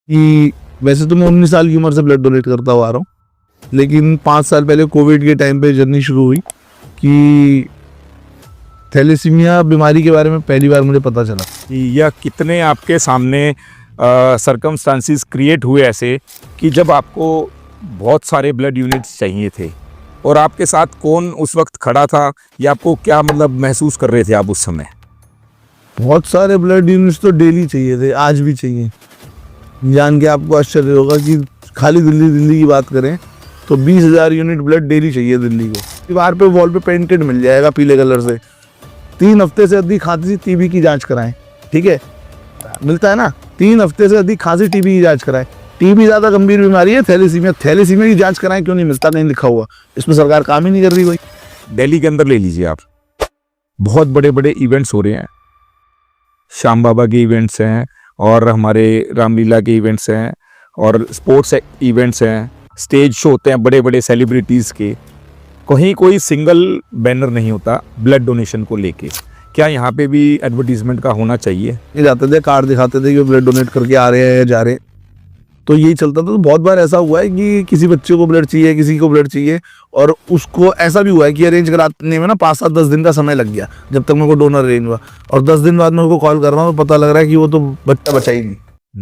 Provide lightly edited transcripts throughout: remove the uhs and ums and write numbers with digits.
कि वैसे तो मैं 19 साल की उम्र से ब्लड डोनेट करता हुआ आ रहा हूँ, लेकिन 5 साल पहले कोविड के टाइम पे जर्नी शुरू हुई कि थैलेसीमिया बीमारी के बारे में पहली बार मुझे पता चला। या कितने आपके सामने सरकमस्टांसिस क्रिएट हुए ऐसे कि जब आपको बहुत सारे ब्लड यूनिट्स चाहिए थे और आपके साथ कौन उस वक्त खड़ा था या आपको क्या मतलब महसूस कर रहे थे आप उस समय? बहुत सारे ब्लड यूनिट्स तो डेली चाहिए थे, आज भी चाहिए। जान के आपको आश्चर्य होगा कि खाली दिल्ली की बात करें तो 20,000 यूनिट ब्लड डेली चाहिए दिल्ली को। दीवार पे वॉल पे पेंटेड मिल जाएगा पीले कलर से। 3 हफ्ते से अधिक खांसी टीबी की जांच कराएं, ठीक है, मिलता है ना। 3 हफ्ते से अधिक खांसी टीबी की जांच कराएं। टीबी ज्यादा गंभीर बीमारी है, थैलेसीमिया की जांच कराएं क्यों नहीं मिलता, कहीं लिखा हुआ। इसमें सरकार काम ही नहीं कर रही कोई। दिल्ली के अंदर ले लीजिए आप, बहुत बड़े बड़े इवेंट्स हो रहे हैं। श्याम बाबा के इवेंट्स हैं और हमारे रामलीला के इवेंट्स हैं और स्पोर्ट्स इवेंट्स हैं, स्टेज शो होते हैं बड़े बड़े सेलिब्रिटीज़ के। कहीं कोई सिंगल बैनर नहीं होता ब्लड डोनेशन को लेके। क्या यहाँ पे भी एडवर्टीजमेंट का होना चाहिए? ये जाते थे, कार्ड दिखाते थे कि ब्लड डोनेट करके आ रहे हैं या जा रहे हैं, तो यही चलता था। तो बहुत बार ऐसा हुआ है कि किसी बच्चे को ब्लड चाहिए, किसी को ब्लड चाहिए, और उसको ऐसा भी हुआ है कि अरेंज कराने में ना 5-7-10 दिन का समय लग गया जब तक मेरे को डोनर अरेंज हुआ, और 10 दिन बाद मैं उसको कॉल कर रहा हूँ तो पता लग रहा है कि वो तो बच्चा बचा ही नहीं।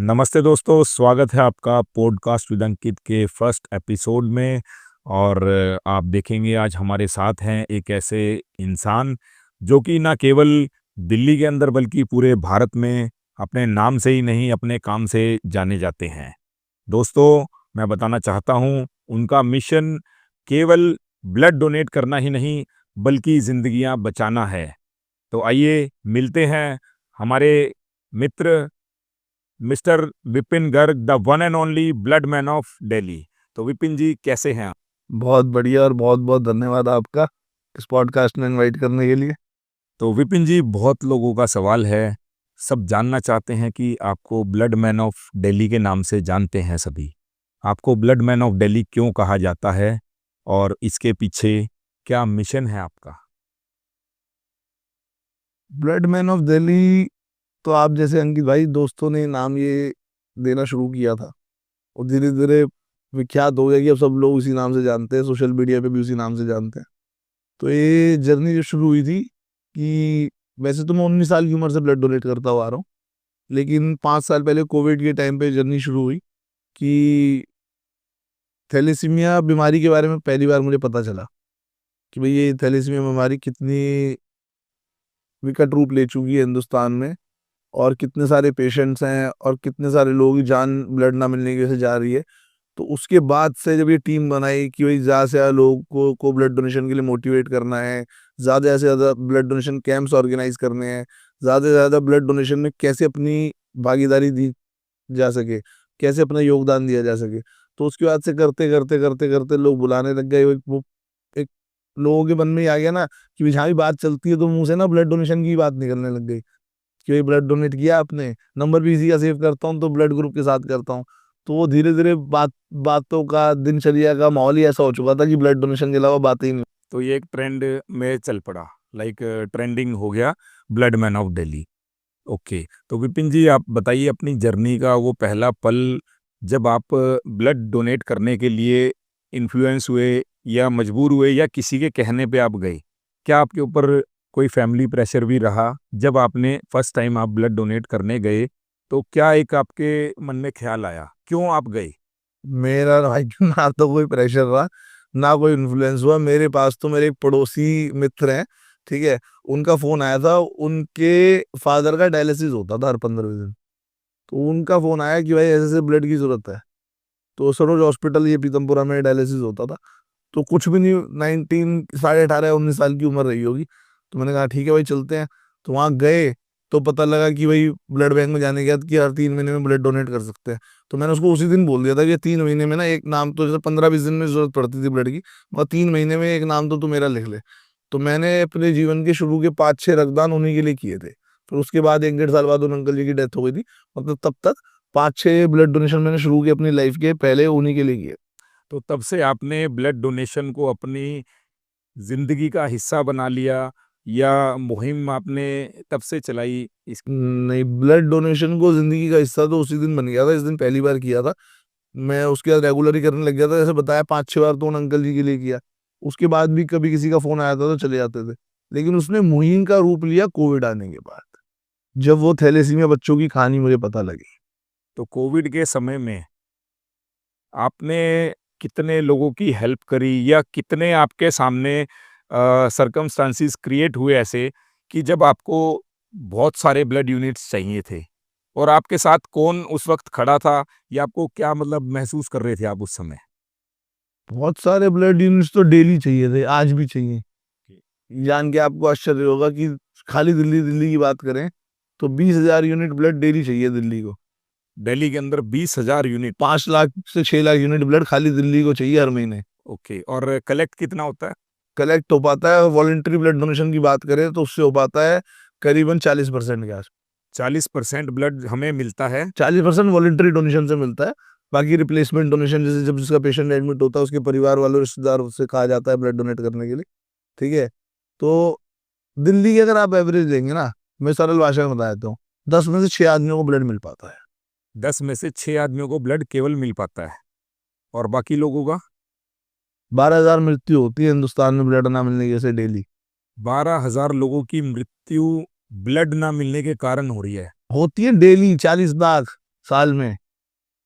नमस्ते दोस्तों, स्वागत है आपका पॉडकास्ट विद अंकित के फर्स्ट एपिसोड में। और आप देखेंगे आज हमारे साथ हैं एक ऐसे इंसान जो कि ना केवल दिल्ली के अंदर बल्कि पूरे भारत में अपने नाम से ही नहीं अपने काम से जाने जाते हैं। दोस्तों, मैं बताना चाहता हूं उनका मिशन केवल ब्लड डोनेट करना ही नहीं बल्कि जिंदगियां बचाना है। तो आइए मिलते हैं हमारे मित्र mister Vipin Garg, the one and only blood man of Delhi. तो विपिन जी, कैसे हैं आप? बहुत बढ़िया, और बहुत बहुत धन्यवाद आपका इस पॉडकास्ट में इनवाइट करने के लिए। तो विपिन जी, बहुत लोगों का सवाल है, सब जानना चाहते हैं कि आपको ब्लड मैन ऑफ दिल्ली के नाम से जानते हैं सभी। आपको ब्लड मैन ऑफ दिल्ली क्यों कहा जाता है और इसके पीछे क्या मिशन है आपका? ब्लड मैन ऑफ दिल्ली तो आप जैसे अंकित भाई दोस्तों ने नाम ये देना शुरू किया था, और धीरे धीरे विख्यात हो गया कि अब सब लोग उसी नाम से जानते हैं, सोशल मीडिया पे भी उसी नाम से जानते हैं। तो ये जर्नी जो शुरू हुई थी कि वैसे तो मैं 19 साल की उम्र से ब्लड डोनेट करता हुआ आ रहा हूँ, लेकिन 5 साल पहले कोविड के टाइम पे जर्नी शुरू हुई कि थैलेसीमिया बीमारी के बारे में पहली बार मुझे पता चला कि भाई ये थैलेसीमिया बीमारी कितनी विकट रूप ले चुकी है हिंदुस्तान में, और कितने सारे पेशेंट्स हैं, और कितने सारे लोगों की जान ब्लड ना मिलने की वजह से जा रही है। तो उसके बाद से जब ये टीम बनाई कि भाई ज़्यादा से ज़्यादा लोगों को ब्लड डोनेशन के लिए मोटिवेट करना है, ज़्यादा से ज़्यादा ब्लड डोनेशन कैंप्स ऑर्गेनाइज करने हैं, ज़्यादा से ज़्यादा ब्लड डोनेशन में कैसे अपनी भागीदारी दी जा सके, कैसे अपना योगदान दिया जा सके। तो उसके बाद से करते करते करते करते लोग बुलाने लग गए। वो एक लोगों के मन में ही आ गया ना कि जहाँ भी बात चलती है तो मुंह से ना ब्लड डोनेशन की बात निकलने लग गई कि भाई ब्लड डोनेट किया आपने, नंबर भी इसी का सेव करता हूँ तो ब्लड ग्रुप के साथ करता हूँ। तो वो धीरे धीरे बातों का, दिनचर्या का माहौल ही ऐसा हो चुका था कि ब्लड डोनेशन के अलावा बात ही नहीं। तो ये एक ट्रेंड में चल पड़ा, लाइक ट्रेंडिंग हो गया blood man of Delhi. Okay, तो विपिन जी, आप बताइए अपनी जर्नी का वो पहला पल जब आप ब्लड डोनेट करने के लिए इन्फ्लुएंस हुए या मजबूर हुए या किसी के कहने पे आप गए। क्या आपके ऊपर कोई फैमिली प्रेशर भी रहा जब आपने फर्स्ट टाइम आप ब्लड डोनेट करने गए? तो क्या एक आपके मन में ख्याल आया, क्यों आप गए? मेरा भाई ना तो कोई प्रेशर रहा, ना कोई इन्फ्लुएंस हुआ। मेरे पास तो मेरे एक पड़ोसी मित्र हैं, ठीक है, उनका फोन आया था। उनके फादर का डायलिसिस होता था हर 15 दिन। तो उनका फोन आया कि भाई ऐसे ऐसे ब्लड की जरूरत है। तो सरोज हॉस्पिटल ये पीतमपुरा में डायलिसिस होता था। तो कुछ भी नहीं, 18 19 साल की उम्र रही होगी। तो मैंने कहा ठीक है भाई चलते हैं। तो वहाँ गए तो पता लगा कि भाई ब्लड बैंक में जाने के बाद कि हर 3 महीने में ब्लड डोनेट कर सकते हैं। तो मैंने उसको उसी दिन बोल दिया था कि 3 महीने में ना एक नाम, तो जैसे 15-20 दिन में जरूरत पड़ती थी ब्लड की, और 3 महीने में एक नाम तो तू मेरा लिख ले। तो मैंने अपने जीवन के शुरू के 5-6 रक्तदान उन्हीं के लिए किए थे। फिर उसके बाद 1-1.5 साल बाद उन अंकल जी की डेथ हो गई थी। मतलब तब तक 5-6 ब्लड डोनेशन मैंने शुरू किए अपनी लाइफ के, पहले उन्हीं के लिए किए। तो तब से आपने ब्लड डोनेशन को अपनी ज़िंदगी का हिस्सा बना लिया या मुहिम आपने तब से चलाई इस? नहीं, ब्लड डोनेशन को जिंदगी का हिस्सा तो उसी दिन बन गया था, इस दिन पहली बार किया था। मैं उसके बाद रेगुलर ही करने लग गया था, जैसे बताया 5-6 बार तो उन अंकल जी के लिए किया। उसके बाद भी कभी किसी का फोन आया था तो चले जाते थे। लेकिन उसने मुहिम का रूप लिया कोविड आने के बाद, जब वो थैलेसीमिया बच्चों की कहानी मुझे पता लगी। तो कोविड के समय में आपने कितने लोगों की हेल्प करी या कितने आपके सामने सर्कमस्टांसिस क्रिएट हुए ऐसे कि जब आपको बहुत सारे ब्लड यूनिट्स चाहिए थे, और आपके साथ कौन उस वक्त खड़ा था या आपको क्या मतलब महसूस कर रहे थे आप उस समय? बहुत सारे ब्लड यूनिट्स तो डेली चाहिए थे, आज भी चाहिए। जान के आपको आश्चर्य होगा कि खाली दिल्ली दिल्ली की बात करें तो 20,000 यूनिट ब्लड डेली चाहिए दिल्ली को। दिल्ली के अंदर 20,000 यूनिट? 5 लाख से 6 लाख यूनिट ब्लड खाली दिल्ली को चाहिए हर महीने। ओके, और कलेक्ट कितना होता है? कलेक्ट हो पाता है, वॉलेंट्री ब्लड डोनेशन की बात करें तो उससे हो पाता है करीबन 40% के आस। 40% ब्लड हमें मिलता है। 40% वॉलेंट्री डोनेशन से मिलता है। बाकी रिप्लेसमेंट डोनेशन, जैसे जब जिसका पेशेंट एडमिट होता है उसके परिवार वालों रिश्तेदार से कहा जाता है ब्लड डोनेट करने के लिए। ठीक है, तो दिल्ली की अगर आप एवरेज देंगे ना, मैं सरल भाषा में बता देता हूँ, 10 में से 6 आदमियों को ब्लड मिल पाता है। 10 में से 6 आदमियों को ब्लड केवल मिल पाता है, और बाकी लोगों का? 12,000 मृत्यु होती है हिंदुस्तान में ब्लड ना मिलने की वजह से डेली। 12,000 लोगों की मृत्यु ब्लड ना मिलने के कारण हो रही है? होती है डेली, 40 लाख साल में।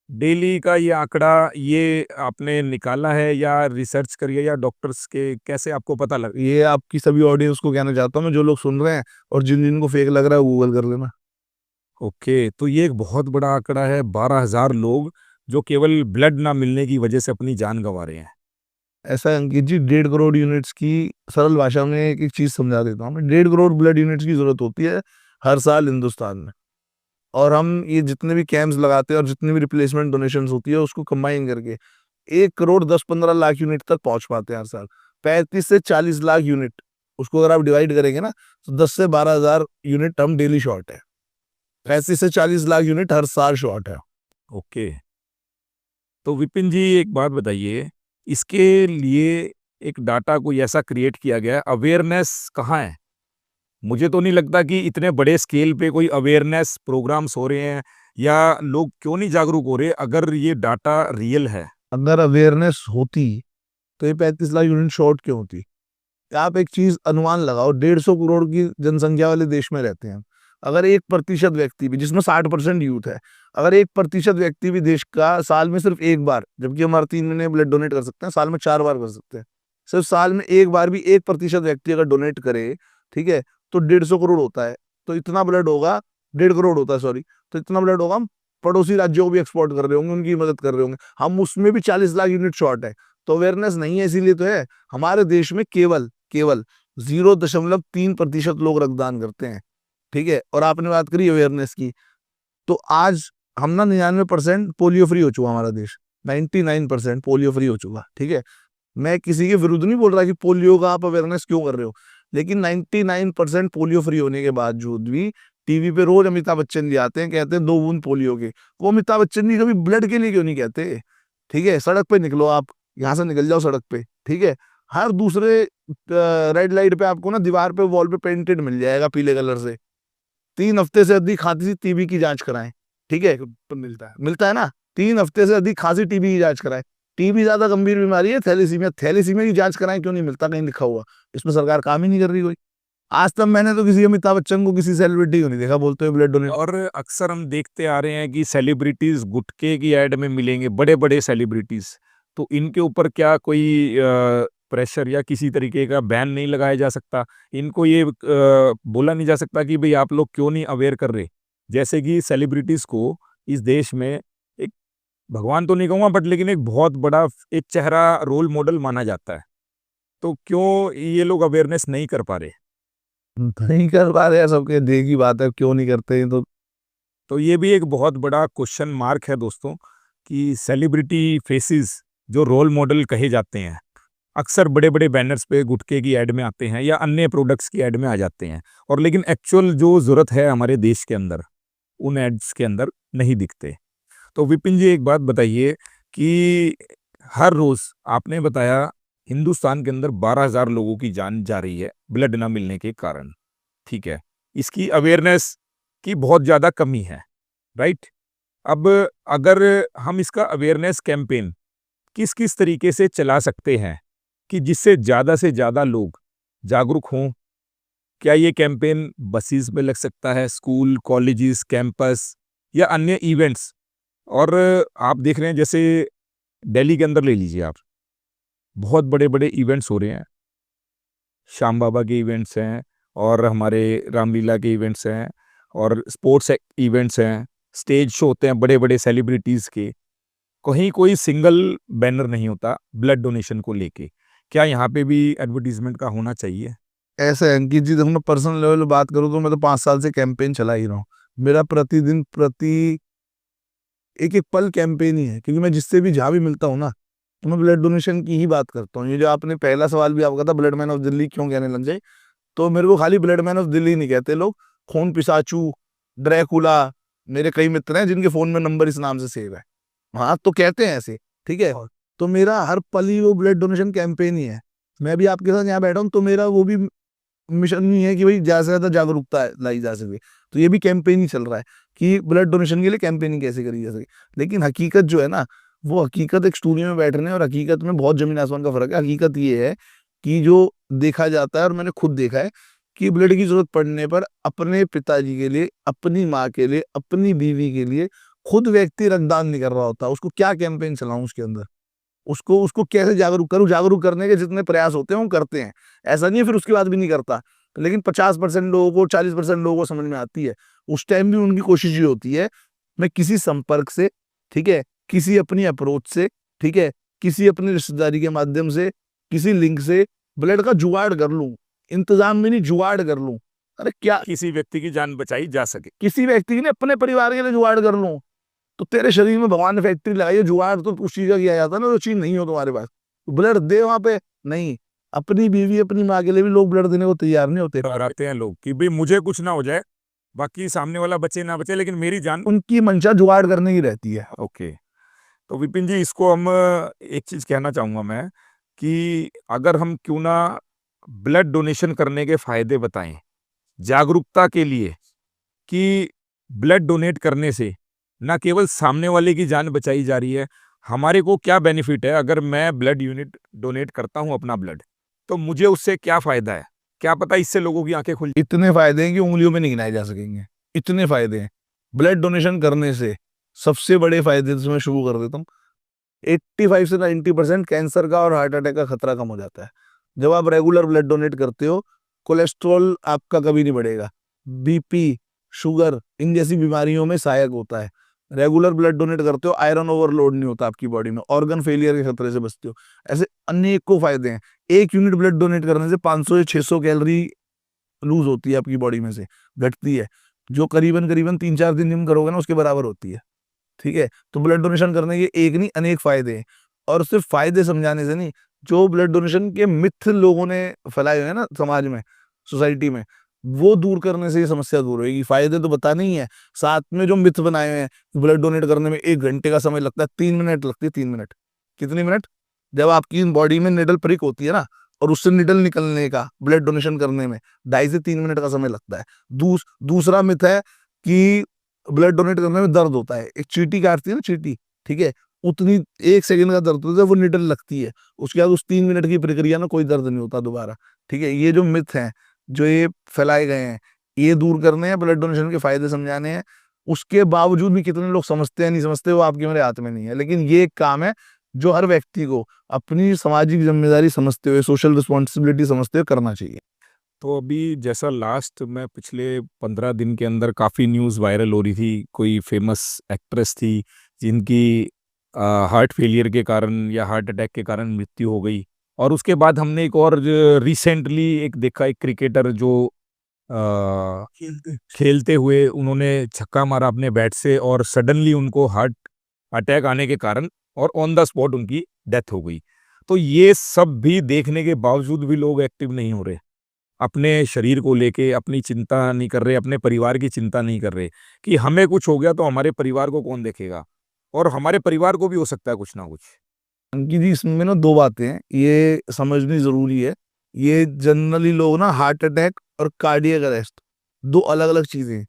डेली का ये आंकड़ा ये आपने निकाला है या रिसर्च करी है या डॉक्टर्स के, कैसे आपको पता लगा? ये आपकी सभी ऑडियंस को कहना चाहता हूँ मैं, जो लोग सुन रहे हैं और जिन जिनको फेक लग रहा है गूगल कर लेना। ओके, तो ये एक बहुत बड़ा आंकड़ा है, 12,000 लोग जो केवल ब्लड ना मिलने की वजह से अपनी जान गंवा रहे हैं। ऐसा है अंकित जी, 1.5 करोड़ यूनिट्स की सरल भाषा में एक चीज समझा देता हूँ मैं। 1.5 करोड़ ब्लड यूनिट्स की जरूरत होती है हर साल हिंदुस्तान में। और हम ये जितने भी कैंप्स लगाते हैं और जितनी भी रिप्लेसमेंट डोनेशन होती है उसको कंबाइन करके 1 करोड़ 10-15 लाख यूनिट तक पहुंच पाते हैं हर साल। 35 से 40 लाख यूनिट, उसको अगर आप डिवाइड करेंगे ना तो 10 से 12,000 यूनिट हम डेली शॉर्ट है। 35 से 40 लाख यूनिट हर साल शॉर्ट है। ओके, तो विपिन जी एक बात बताइए, इसके लिए एक डाटा कोई ऐसा क्रिएट किया गया है, अवेयरनेस कहाँ है? मुझे तो नहीं लगता कि इतने बड़े स्केल पे कोई अवेयरनेस प्रोग्राम्स हो रहे हैं, या लोग क्यों नहीं जागरूक हो रहे अगर ये डाटा रियल है? अगर अवेयरनेस होती तो ये 35 लाख यूनिट शॉर्ट क्यों होती? आप एक चीज अनुमान लगाओ, 150 करोड़ की जनसंख्या वाले देश में रहते हैं। अगर 1% व्यक्ति भी, जिसमें 60% यूथ है, अगर 1% व्यक्ति भी देश का साल में सिर्फ एक बार, जबकि हमारे 3 महीने ब्लड डोनेट कर सकते हैं, साल में 4 बार कर सकते हैं, सिर्फ साल में एक बार भी 1% व्यक्ति अगर डोनेट करे, ठीक है, तो 150 करोड़ होता है। तो इतना ब्लड होगा, 1.5 करोड़ होता है, सॉरी, तो इतना ब्लड होगा, हम पड़ोसी राज्यों को भी एक्सपोर्ट कर रहे होंगे, उनकी मदद कर रहे होंगे, हम उसमें भी 40 लाख यूनिट शॉर्ट है। तो अवेयरनेस नहीं है, इसीलिए तो है। हमारे देश में केवल केवल 0.3% लोग रक्तदान करते हैं। ठीक है, और आपने बात करी अवेयरनेस की, तो आज हम ना 99% पोलियो फ्री हो चुका हमारा देश। 99% पोलियो फ्री हो चुका। ठीक है, मैं किसी के विरुद्ध नहीं बोल रहा कि पोलियो का आप अवेयरनेस क्यों कर रहे हो, लेकिन 99% पोलियो फ्री होने के बावजूद भी टीवी पे रोज अमिताभ बच्चन जी आते हैं, कहते हैं 2 बूंद पोलियो के। वो अमिताभ बच्चन जी कभी ब्लड के लिए क्यों नहीं कहते? ठीक है, सड़क पे निकलो, आप यहाँ से निकल जाओ सड़क पे, ठीक है, हर दूसरे रेड लाइट पे आपको ना दीवार पे वॉल पे पेंटेड मिल जाएगा पीले कलर से, 3 हफ्ते से अधिक खांसी टीबी की जांच कराएं। ठीक है, तो मिलता है ना, 3 हफ्ते से अधिक खांसी टीबी की जांच कराएं। टीबी ज्यादा गंभीर बीमारी है, थैलेसीमिया, थैलेसीमिया की जांच कराएं, क्यों नहीं मिलता? कहीं लिखा हुआ? इसमें सरकार काम ही नहीं कर रही कोई। आज तक मैंने तो किसी अमिताभ बच्चन को, किसी सेलिब्रिटी को नहीं देखा बोलते हुए ब्लड डोनेट। और अक्सर हम देखते आ रहे हैं कि सेलिब्रिटीज गुटखे की ऐड में मिलेंगे, बड़े बड़े सेलिब्रिटीज, तो इनके ऊपर क्या कोई प्रेशर या किसी तरीके का बैन नहीं लगाया जा सकता? इनको ये बोला नहीं जा सकता कि भाई आप लोग क्यों नहीं अवेयर कर रहे? जैसे कि सेलिब्रिटीज को इस देश में एक, भगवान तो नहीं कहूँगा बट लेकिन एक बहुत बड़ा एक चेहरा, रोल मॉडल माना जाता है, तो क्यों ये लोग अवेयरनेस नहीं कर पा रहे? नहीं कर पा रहे हैं, सबके दिल की बात है, क्यों नहीं करते हैं? तो ये भी एक बहुत बड़ा क्वेश्चन मार्क है दोस्तों, कि सेलिब्रिटी फेसेस जो रोल मॉडल कहे जाते हैं, अक्सर बड़े बड़े बैनर्स पे गुटखे की ऐड में आते हैं या अन्य प्रोडक्ट्स की ऐड में आ जाते हैं, और लेकिन एक्चुअल जो ज़रूरत है हमारे देश के अंदर उन एड्स के अंदर नहीं दिखते। तो विपिन जी एक बात बताइए कि हर रोज़ आपने बताया हिंदुस्तान के अंदर 12,000 लोगों की जान जा रही है ब्लड ना मिलने के कारण। ठीक है, इसकी अवेयरनेस की बहुत ज़्यादा कमी है, राइट? अब अगर हम इसका अवेयरनेस कैंपेन किस किस तरीके से चला सकते हैं कि जिससे ज़्यादा से ज़्यादा लोग जागरूक हों? क्या ये कैंपेन बसेस में लग सकता है, स्कूल, कॉलेजेस, कैंपस या अन्य इवेंट्स? और आप देख रहे हैं जैसे दिल्ली के अंदर ले लीजिए आप, बहुत बड़े-बड़े इवेंट्स हो रहे हैं। श्याम बाबा के इवेंट्स हैं और हमारे रामलीला के इवेंट्स हैं और स्पोर्ट्स इवेंट्स हैं, स्टेज शो होते हैं बड़े-बड़े सेलिब्रिटीज़ के। कहीं कोई सिंगल बैनर नहीं होता ब्लड डोनेशन को लेके। क्या यहाँ पे भी एडवर्टाइज़मेंट का होना चाहिए? ऐसे है अंकित जी, देखो मैं पर्सनल लेवल पे बात करूँ तो मैं तो 5 साल से कैंपेन चला ही रहा हूँ। मेरा प्रतिदिन एक-एक पल कैंपेन ही है, क्योंकि मैं जिससे भी जहाँ भी मिलता हूँ ना, तो मैं ब्लड डोनेशन की ही बात करता हूँ। ये जो आपने पहला सवाल भी आपका था ब्लड मैन ऑफ दिल्ली क्यों कहने लग जाए, तो मेरे को खाली ब्लड मैन ऑफ दिल्ली नहीं कहते लोग, खून पिशाचू, ड्रैकुला, मेरे कई मित्र हैं जिनके फ़ोन में नंबर इस नाम से सेव है। हाँ, तो कहते हैं ऐसे, ठीक है? तो मेरा हर पल ही वो ब्लड डोनेशन कैंपेन ही है। मैं भी आपके साथ यहाँ बैठा हूँ तो मेरा वो भी मिशन नहीं है कि भाई ज़्यादा से ज़्यादा जागरूकता लाई जा सके। तो ये भी कैंपेन ही चल रहा है कि ब्लड डोनेशन के लिए कैंपेनिंग कैसे करी जा सके। लेकिन हकीकत जो है ना, वो हकीकत एक स्टूडियो में बैठने और हकीकत में बहुत ज़मीन आसमान का फ़र्क है। हकीकत ये है कि जो देखा जाता है और मैंने खुद देखा है कि ब्लड की ज़रूरत पड़ने पर अपने पिताजी के लिए, अपनी माँ के लिए, अपनी बीवी के लिए खुद व्यक्ति रक्तदान नहीं कर रहा होता। उसको क्या कैंपेन चलाऊँ उसके अंदर? उसको उसको कैसे जागरूक करूँ? जागरूक करने के जितने प्रयास होते हैं वो करते हैं। ऐसा नहीं है फिर उसके बाद भी नहीं करता। लेकिन 50% लोगों को, 40% लोगों को समझ में आती है। उस टाइम भी उनकी कोशिश ये होती है, मैं किसी संपर्क से, ठीक है? किसी अपनी अप्रोच से, ठीक है? किसी अपनी रिश्तेदारी के माध्यम से, किसी लिंक से ब्लड का जुगाड़ कर लूँ। इंतज़ाम में नहीं, जुगाड़ कर लूँ। अरे क्या किसी व्यक्ति की जान बचाई जा सके। किसी व्यक्ति की नहीं, अपने परिवार के लिए जुगाड़ कर लूँ। तो तेरे शरीर में भगवान ने फैक्ट्री लगाई है, जुगाड़ तो उस चीज़ का किया जाता है ना, जो चीज़ नहीं हो तुम्हारे पास। ब्लड दे वहाँ पे, नहीं। अपनी बीवी, अपनी माँ के लिए भी लोग ब्लड देने को तैयार नहीं होते। डराते हैं लोग कि भई मुझे कुछ ना हो जाए, बाकी सामने वाला बचे ना बचे लेकिन मेरी जान। उनकी मंशा जुगाड़ करने की रहती है। ओके। तो विपिन जी इसको हम एक चीज़ कहना चाहूँगा मैं कि अगर हम क्यों ना ब्लड डोनेशन करने के फ़ायदे बताएँ, जागरूकता के लिए कि ब्लड डोनेट करने से ना केवल सामने वाले की जान बचाई जा रही है, हमारे को क्या बेनिफिट है अगर मैं ब्लड यूनिट डोनेट करता हूँ अपना ब्लड, तो मुझे उससे क्या फ़ायदा है? क्या पता इससे लोगों की आँखें खुल। इतने फ़ायदे हैं कि उँगलियों में नहीं गिनाए जा सकेंगे। इतने फ़ायदे हैं। ब्लड डोनेशन करने से सबसे बड़े फ़ायदे से मैं शुरू कर देता हूँ। 85 से 90% कैंसर का और हार्ट अटैक का खतरा कम हो जाता है। जब आप रेगुलर ब्लड डोनेट करते हो, कोलेस्ट्रॉल आपका कभी नहीं बढ़ेगा। बीपी, शुगर इन जैसी बीमारियों में सहायक होता है। रेगुलर ब्लड डोनेट करते हो, आयरन ओवरलोड नहीं होता आपकी बॉडी में, ऑर्गन फेलियर के खतरे से बचते हो। ऐसे अनेकों फ़ायदे हैं। 1 यूनिट ब्लड डोनेट करने से 500 या 600 कैलोरी लूज़ होती है आपकी बॉडी में से, घटती है, जो करीबन-करीबन 3-4 दिन जिम करोगे ना उसके बराबर होती है। ठीक है? तो ब्लड डोनेशन करने के एक नहीं अनेक फ़ायदे हैं और सिर्फ़ फ़ायदे समझाने से नहीं, जो ब्लड डोनेशन के मिथ लोगों ने फैलाए हुए हैं ना समाज में, सोसाइटी में, वो दूर करने से ये समस्या दूर होएगी। फ़ायदे तो बताने ही हैं, साथ में जो मिथ बनाए हुए हैं, ब्लड डोनेट करने में 1 घंटे का समय लगता है, 3 मिनट लगती है, 3 मिनट। कितनी मिनट? जब आपकी बॉडी में निडल प्रिक होती है ना और उससे निडल निकलने का ब्लड डोनेशन करने में 2.5 से 3 मिनट का समय लगता है। दूसरा मिथ है कि ब्लड डोनेट करने में दर्द होता है। एक चींटी काटती है ना चींटी, ठीक है? उतनी 1 सेकंड का दर्द होता है, वो निडल लगती है। उसके बाद उस 3 मिनट की प्रक्रिया में कोई दर्द नहीं होता दोबारा, ठीक है? ये जो मिथ हैं, जो ये फैलाए गए हैं, ये दूर करने हैं, ब्लड डोनेशन के फ़ायदे समझाने हैं। उसके बावजूद भी कितने लोग समझते हैं, नहीं समझते, वो आपके मेरे हाथ में नहीं है। लेकिन ये एक काम है, जो हर व्यक्ति को अपनी सामाजिक ज़िम्मेदारी समझते हुए, सोशल रिस्पॉन्सिबिलिटी समझते हुए करना चाहिए। तो अभी जैसा लास्ट में पिछले 15 दिन के अंदर काफ़ी न्यूज़ वायरल हो रही थी, कोई फ़ेमस एक्ट्रेस थी जिनकी हार्ट फेलियर के कारण या हार्ट अटैक के कारण मृत्यु हो गई। और उसके बाद हमने एक और रिसेंटली एक देखा, एक क्रिकेटर जो खेलते हुए उन्होंने छक्का मारा अपने बैट से और सडनली उनको हार्ट अटैक आने के कारण और ऑन द स्पॉट उनकी डेथ हो गई। तो ये सब भी देखने के बावजूद भी लोग एक्टिव नहीं हो रहे। अपने शरीर को लेके अपनी चिंता नहीं कर रहे, अपने परिवार की चिंता नहीं कर रहे कि हमें कुछ हो गया तो हमारे परिवार को कौन देखेगा? और हमारे परिवार को भी हो सकता है कुछ ना कुछ। अंकित जी, इसमें ना दो बातें हैं, ये समझनी जरूरी है। ये जनरली लोग ना हार्ट अटैक और कार्डियक अरेस्ट दो अलग अलग चीजें हैं,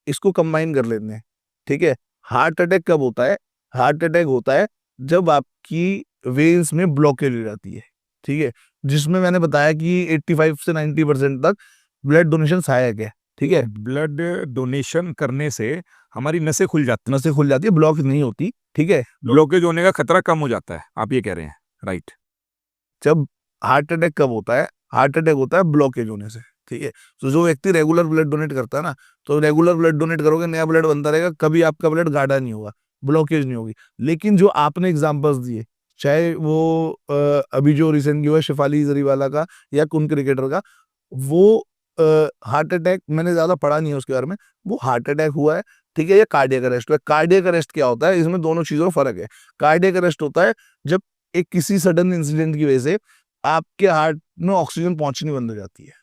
इसको कंबाइन कर लेते हैं। ठीक है, हार्ट अटैक कब होता है? हार्ट अटैक होता है जब आपकी वेन्स में ब्लॉकेज हो जाती है। ठीक है, जिसमें मैंने बताया कि 85 से 90% तक ब्लड डोनेशन सहायक है। ठीक है, ब्लड डोनेशन करने से हमारी नसें खुल जाती नसें खुल जाती है, ब्लॉक नहीं होती। ठीक है, ब्लॉकेज होने का खतरा कम हो जाता है, आप ये कह रहे हैं, राइट? जब हार्ट अटैक कब होता है? हार्ट अटैक होता है ब्लॉकेज होने से। ठीक है, तो जो व्यक्ति रेगुलर ब्लड डोनेट करता है ना, तो रेगुलर ब्लड डोनेट करोगे, नया ब्लड बनता रहेगा, कभी आपका ब्लड गाढ़ा नहीं होगा, ब्लॉकेज नहीं होगी। लेकिन जो आपने एग्जांपल्स दिए, चाहे वो अभी जो रिसेंटली हुआ शेफाली जरीवाला का या कुन क्रिकेटर का, वो हार्ट अटैक मैंने ज्यादा पढ़ा नहीं है उसके बारे में, वो हार्ट अटैक हुआ है। ठीक है, या कार्डियक अरेस्ट हुआ है। कार्डियक अरेस्ट क्या होता है? इसमें दोनों चीजों में फर्क है। कार्डियक अरेस्ट होता है जब एक किसी सडन इंसिडेंट की वजह से आपके हार्ट में ऑक्सीजन पहुंचनी बंद हो जाती है।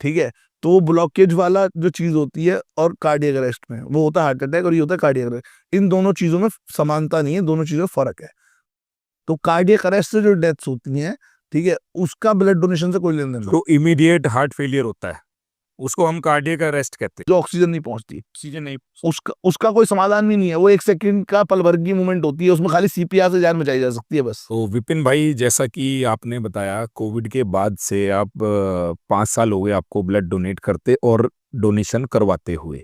ठीक है, तो ब्लॉकेज वाला जो चीज होती है और कार्डियक अरेस्ट में, वो होता है हार्ट अटैक और ये होता है कार्डियक अरेस्ट। इन दोनों चीजों में समानता नहीं है, दोनों चीजों में फर्क है। तो कार्डियक अरेस्ट से जो डेथ्स होती हैं, ठीक है, उसका ब्लड डोनेशन से कोई लेन देन नहीं। तो इमीडिएट हार्ट फेलियर होता है, उसको हम कार्डियक अरेस्ट कहते हैं। जो ऑक्सीजन नहीं पहुंचती, ऑक्सीजन नहीं। उसका उसका कोई समाधान भी नहीं है। वो 1 सेकंड का पल भर की मूवमेंट होती है, उसमें खाली सीपीआर से जान बचाई जा सकती है बस। तो विपिन भाई, जैसा कि आपने बताया, कोविड के बाद से आप 5 साल हो गए आपको ब्लड डोनेट करते और डोनेशन करवाते हुए,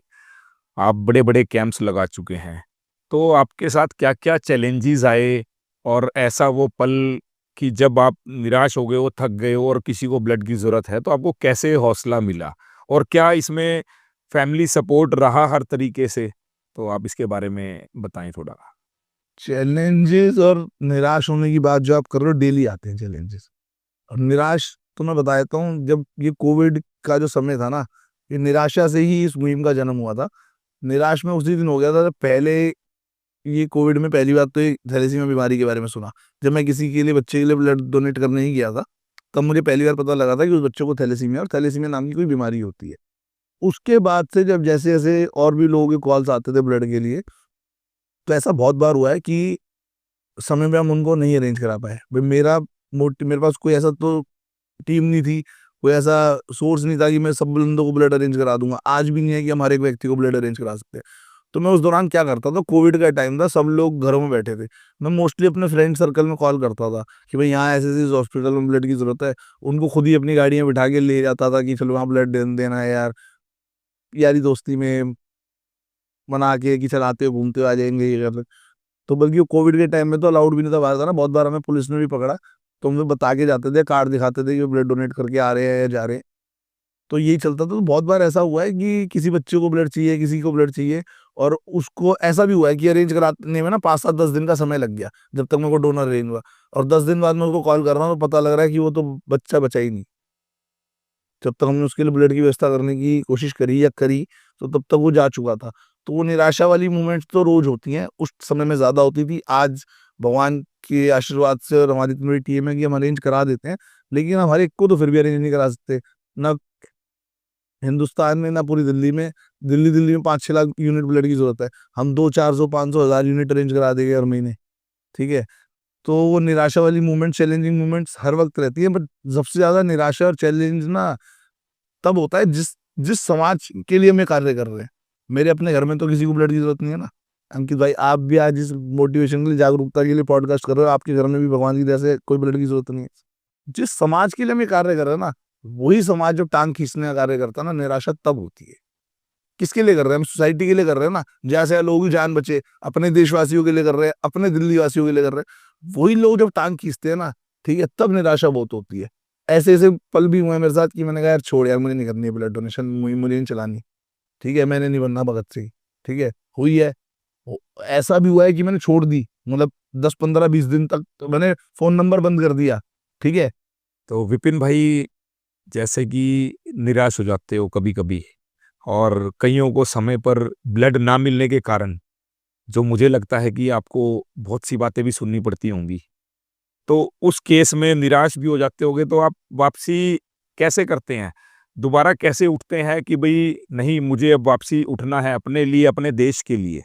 आप बड़े बड़े कैंप्स लगा चुके हैं। तो आपके साथ क्या क्या चैलेंजेस आए, और ऐसा वो पल कि जब आप निराश हो गए हो, थक गए हो और किसी को ब्लड की ज़रूरत है, तो आपको कैसे हौसला मिला, और क्या इसमें फैमिली सपोर्ट रहा हर तरीके से? तो आप इसके बारे में बताएं थोड़ा। चैलेंजेस और निराश होने की बात जो आप कर रहे हो, डेली आते हैं चैलेंजेस और निराश। तो मैं बता देता हूँ, जब ये कोविड का जो समय था ना, ये निराशा से ही इस मुहिम का जन्म हुआ था। निराश में उसी दिन हो गया था जब पहले ये कोविड में पहली बात तो ये थैलेसीमिया बीमारी के बारे में सुना। जब मैं किसी के लिए, बच्चे के लिए ब्लड डोनेट करने ही गया था, तब मुझे पहली बार पता लगा था कि उस बच्चे को थैलेसीमिया और थैलेसीमिया नाम की कोई बीमारी होती है। उसके बाद से जब जैसे जैसे और भी लोगों के कॉल्स आते थे ब्लड के लिए, तो ऐसा बहुत बार हुआ है कि समय पे हम उनको नहीं अरेंज करा पाए। भाई मेरे पास कोई ऐसा तो टीम नहीं थी, कोई ऐसा सोर्स नहीं था कि मैं सब बंदों को ब्लड अरेंज करा दूंगा। आज भी नहीं है कि हम हर एक व्यक्ति को ब्लड अरेंज करा सकते हैं। तो मैं उस दौरान क्या करता था, कोविड का टाइम था, सब लोग घरों में बैठे थे, मैं मोस्टली अपने फ्रेंड सर्कल में कॉल करता था कि भाई यहाँ ऐसे ऐसे हॉस्पिटल में ब्लड की जरूरत है। उनको खुद ही अपनी गाड़ियां बिठा के ले जाता था कि चलो वहाँ ब्लड देना है यार, यारी दोस्ती में मना के कि चलाते हो घूमते हो आ जाएंगे ये कर। तो बल्कि वो कोविड के टाइम में तो अलाउड भी नहीं था बाहर का ना, बहुत बार हमें पुलिस ने भी पकड़ा। तो हमें बता के जाते थे, कार्ड दिखाते थे कि ब्लड डोनेट करके आ रहे हैं या जा रहे हैं। तो यही चलता था। तो बहुत बार ऐसा हुआ है कि किसी बच्चे को ब्लड चाहिए, किसी को ब्लड चाहिए, और उसको ऐसा भी हुआ है कि अरेंज कराने में ना 5 7 10 दिन का समय लग गया जब तक मेरे को डोनर अरेंज हुआ। और 10 दिन बाद मैं उसको कॉल कर रहा हूँ तो पता लग रहा है कि वो तो बच्चा बचा ही नहीं। जब तक हमने उसके लिए ब्लड की व्यवस्था करने की कोशिश करी या करी, तो तब तक वो जा चुका था। तो वो निराशा वाली मूवमेंट्स तो रोज होती हैं, उस समय में ज्यादा होती थी। आज भगवान के आशीर्वाद से और हमारी इतनी बड़ी टीम है कि हम अरेंज करा देते हैं, लेकिन हमारे एक को तो फिर भी अरेंज नहीं करा सकते। ना हिंदुस्तान में, ना पूरी दिल्ली में। दिल्ली में 5 6 लाख यूनिट ब्लड की जरूरत है, हम 2 400 500 1000 यूनिट अरेंज करा देंगे हर महीने। ठीक है, तो वो निराशा वाली मूवमेंट, चैलेंजिंग मूवमेंट्स हर वक्त रहती है। बट सबसे ज्यादा निराशा और चैलेंज ना तब होता है जिस जिस समाज के लिए मैं कार्य कर रहे हैं। मेरे अपने घर में तो किसी को ब्लड की जरूरत नहीं है ना। अंकित भाई, आप भी आज इस मोटिवेशन के लिए, जागरूकता के लिए पॉडकास्ट कर रहे हो, आपके घर में भी भगवान की दया से कोई ब्लड की जरूरत नहीं है। जिस समाज के लिए मैं कार्य कर रहा है ना, वही समाज जब टांग खींचने का कार्य करता है ना, निराशा तब होती है। किसके लिए कर रहे हैं? हम सोसाइटी के लिए कर रहे हैं ना, जैसे लोगों की जान बचे, अपने देशवासियों के लिए कर रहे हैं, अपने दिल्ली वासियों के लिए कर रहे हैं। वही लोग जब टांग खींचते हैं ना, ठीक है, तब निराशा बहुत होती है। ऐसे ऐसे पल भी हुए हैं मेरे साथ कि मैंने कहा यार छोड़ यार, मुझे नहीं करनी है ब्लड डोनेशन, मुझे नहीं चलानी। ठीक है, मैंने नहीं बनना भगत सिंह। ठीक है, हुई है। ऐसा भी हुआ है कि मैंने छोड़ दी, मतलब 10 15 20 दिन तक तो मैंने फोन नंबर बंद कर दिया। ठीक है। तो विपिन भाई, जैसे कि निराश हो जाते हो कभी कभी, और कईयों को समय पर ब्लड ना मिलने के कारण, जो मुझे लगता है कि आपको बहुत सी बातें भी सुननी पड़ती होंगी, तो उस केस में निराश भी हो जाते होगे, तो आप वापसी कैसे करते हैं? दोबारा कैसे उठते हैं कि भई नहीं, मुझे अब वापसी उठना है अपने लिए, अपने देश के लिए?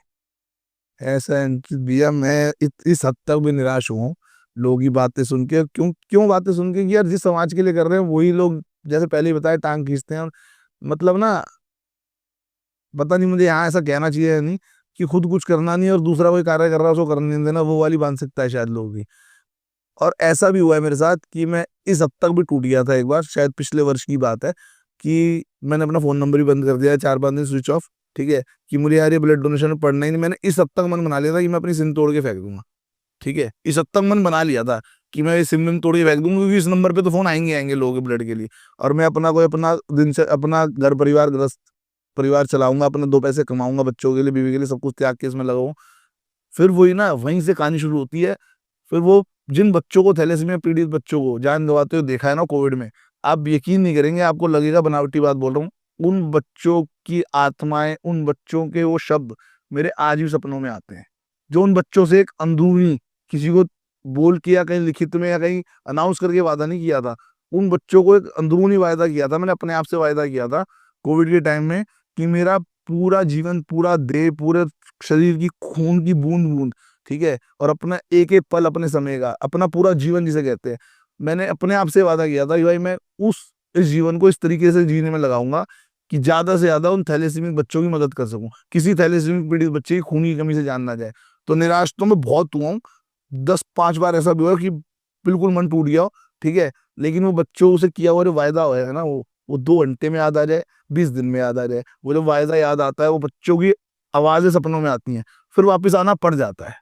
ऐसा है अंकित भैया, मैं इस हद तक भी निराश हुआ हूँ लोगों की बातें सुन के। क्यों क्यों बातें सुन के? कि यार जिस समाज के लिए कर रहे हैं वही लोग, जैसे पहले ही बताया, टांग खींचते हैं। और मतलब ना, पता नहीं मुझे यहाँ ऐसा कहना चाहिए या नहीं, कि खुद कुछ करना नहीं और दूसरा कोई कार्य कर रहा है उसको करने नहीं देना, वो वाली मानसिकता है शायद लोगों की। और ऐसा भी हुआ है मेरे साथ कि मैं इस हद तक भी टूट गया था एक बार, शायद पिछले वर्ष की बात है, कि मैंने अपना फोन नंबर ही बंद कर दिया है, 4-5 दिन स्विच ऑफ। ठीक है, कि मुझे यार ये ब्लड डोनेशन में पढ़ना ही नहीं। मैंने इस हद तक मन बना लिया था कि मैं अपनी सिम तोड़ के फेंक दूंगा। ठीक है, इस हद तक मन बना लिया था कि मैं ये सिम विम तोड़ के फेंक दूंगा, क्योंकि इस नंबर पे तो फोन आएंगे आएंगे लोगों के ब्लड के लिए। और मैं अपना कोई अपना दिन से अपना घर परिवार ग्रस्त परिवार चलाऊंगा, अपने 2 पैसे कमाऊंगा, बच्चों के लिए, बीवी के लिए, सब कुछ त्याग के इसमें लगाऊं। फिर वही ना, वहीं से कहानी शुरू होती है। फिर वो जिन बच्चों को, थैलेसीमिया पीड़ित बच्चों को जान गंवाते हुए देखा है ना कोविड में, आप यकीन नहीं करेंगे, आपको लगेगा बनावटी बात बोल रहा हूँ। उन बच्चों की आत्माएं, उन बच्चों के वो शब्द मेरे आज भी सपनों में आते हैं, जो उन बच्चों से एक अंदरूनी, किसी को बोल के या कहीं लिखित में या कहीं अनाउंस करके वादा नहीं किया था। उन बच्चों को एक अंदरूनी वायदा किया था मैंने, अपने आप से वायदा किया था कोविड के टाइम में, कि मेरा पूरा जीवन, पूरा देह, पूरे शरीर की खून की बूंद बूंद, ठीक है, और अपना एक एक पल अपने समय का, अपना पूरा जीवन जिसे कहते हैं, मैंने अपने आप से वादा किया था कि भाई मैं उस इस जीवन को इस तरीके से जीने में लगाऊंगा कि ज्यादा से ज्यादा उन थैलेसीमिक बच्चों की मदद कर सकूं, किसी थैलेसीमिक पीड़ित बच्चे की खून की कमी से जान ना जाए। तो निराश तो मैं बहुत हुआ हूँ, 10-5 बार ऐसा भी हुआ कि बिल्कुल मन टूट गया हो। ठीक है, लेकिन वो बच्चों से किया हुआ जो वायदा है ना, वो 2 घंटे में याद आ जाए, 20 दिन में याद आ जाए, वो जो वायदा याद आता है, वो बच्चों की आवाजें सपनों में आती हैं, फिर वापस आना पड़ जाता है।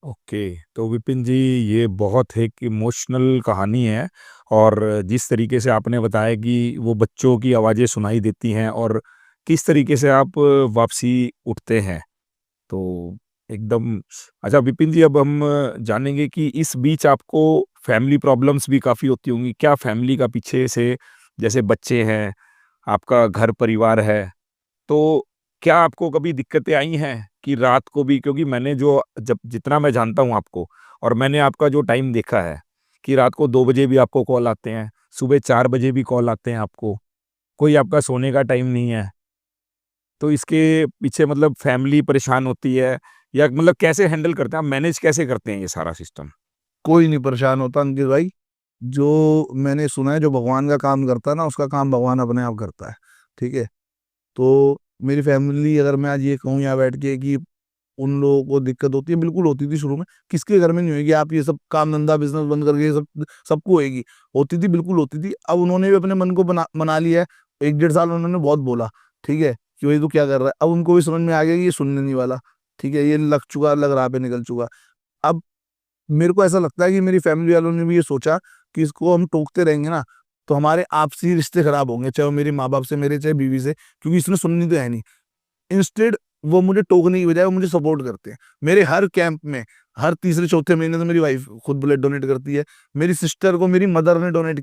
ओके, तो विपिन जी, ये बहुत एक इमोशनल कहानी है। और जिस तरीके से आपने बताया कि वो बच्चों की आवाज़ें सुनाई देती हैं और किस तरीके से आप वापसी उठते हैं, तो एकदम अच्छा। विपिन जी, अब हम जानेंगे कि इस बीच आपको फैमिली प्रॉब्लम्स भी काफ़ी होती होंगी। क्या फैमिली का पीछे से, जैसे बच्चे हैं, आपका घर परिवार है, तो क्या आपको कभी दिक्कतें आई हैं कि रात को भी, क्योंकि मैंने जो जब जितना मैं जानता हूँ आपको, और मैंने आपका जो टाइम देखा है कि रात को 2 बजे भी आपको कॉल आते हैं, सुबह 4 बजे भी कॉल आते हैं आपको, कोई आपका सोने का टाइम नहीं है। तो इसके पीछे मतलब फैमिली परेशान होती है, या मतलब कैसे हैंडल करते हैं आप, मैनेज कैसे करते हैं ये सारा सिस्टम? कोई नहीं परेशान होता अंकित भाई। जो मैंने सुना है, जो भगवान का काम करता है ना, उसका काम भगवान अपने आप करता है। ठीक है, तो मेरी फैमिली, अगर मैं आज ये कहूँ यहाँ बैठ के कि उन लोगों को दिक्कत होती है, बिल्कुल होती थी शुरू में। किसके घर में नहीं होगी? आप ये सब काम धंधा बिजनेस बंद करके ये सब सबको होगी, होती थी, बिल्कुल होती थी। अब उन्होंने भी अपने मन को मना लिया है। 1-1.5 साल उन्होंने बहुत बोला, ठीक है, कि भाई तू क्या कर रहा है। अब उनको भी समझ में आ गया कि ये सुनने नहीं वाला। ठीक है, ये लग चुका, लग रहा पे निकल चुका। अब मेरे को ऐसा लगता है कि मेरी फैमिली वालों ने भी ये सोचा कि इसको हम टोकते रहेंगे ना, तो हमारे आपसी रिश्ते खराब होंगे, चाहे वो मेरे माँ बाप से मेरे, चाहे बीवी से, क्योंकि इसने सुननी तो है नहीं। इंस्टेड वो मुझे टोकने की बजाय वो मुझे सपोर्ट करते हैं। मेरे हर कैंप में, हर तीसरे चौथे महीने तो मेरी वाइफ खुद ब्लड डोनेट करती है। मेरी सिस्टर को मेरी मदर ने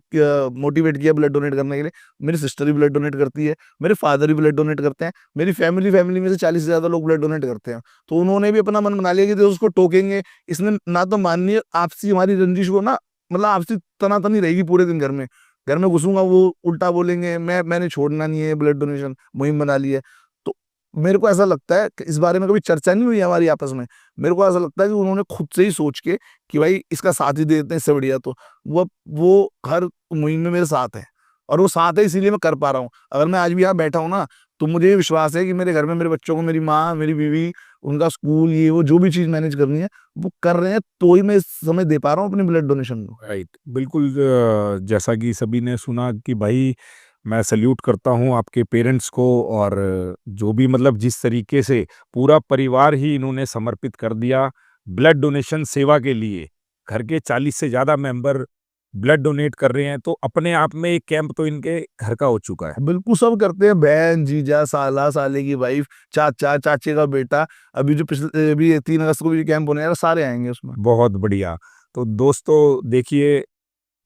मोटिवेट किया ब्लड डोनेट करने के लिए। मेरी सिस्टर भी ब्लड डोनेट करती है, मेरे फादर भी ब्लड डोनेट करते हैं। मेरी फैमिली में से 40 से ज्यादा लोग ब्लड डोनेट करते हैं। तो उन्होंने भी अपना मन बना लिया कि जो उसको टोकेंगे, इसने ना तो माननी है। आपसी हमारी रंजिश को ना, मतलब आपसी तनातनी रहेगी पूरे दिन घर में। घर में घुसूंगा, वो उल्टा बोलेंगे, मैंने छोड़ना नहीं है, ब्लड डोनेशन मुहिम बना ली है। तो मेरे को ऐसा लगता है कि इस बारे में कभी चर्चा नहीं हुई हमारी आपस में। मेरे को ऐसा लगता है कि उन्होंने खुद से ही सोच के कि भाई इसका साथ ही दे देते हैं, इससे बढ़िया तो वो हर मुहिम में मेरे साथ है। और वो साथ है, इसीलिए मैं कर पा रहा हूँ। अगर मैं आज भी यहाँ बैठा हूँ ना, तो मुझे ये विश्वास है कि मेरे घर में मेरे बच्चों को, मेरी माँ, मेरी बीवी, उनका स्कूल, ये वो जो भी चीज मैनेज करनी है वो कर रहे हैं, तो ही मैं इस समय दे पा रहा हूँ अपने ब्लड डोनेशन को। राइट, बिल्कुल। जैसा कि सभी ने सुना कि भाई, मैं सैल्यूट करता हूँ आपके पेरेंट्स को, और जो भी मतलब जिस तरीके से पूरा परिवार ही इन्होंने समर्पित कर दिया ब्लड डोनेशन सेवा के लिए। घर के 40 से ज़्यादा मेंबर ब्लड डोनेट कर रहे हैं, तो अपने आप में एक कैंप तो इनके घर का हो चुका है। बिल्कुल सब करते हैं, बहन, जीजा, साला, साले की वाइफ, चाचा, चाचे का बेटा। अभी जो पिछले, अभी 3 अगस्त को भी कैंप होने वाला, सारे आएंगे उसमें। बहुत बढ़िया। तो दोस्तों देखिए,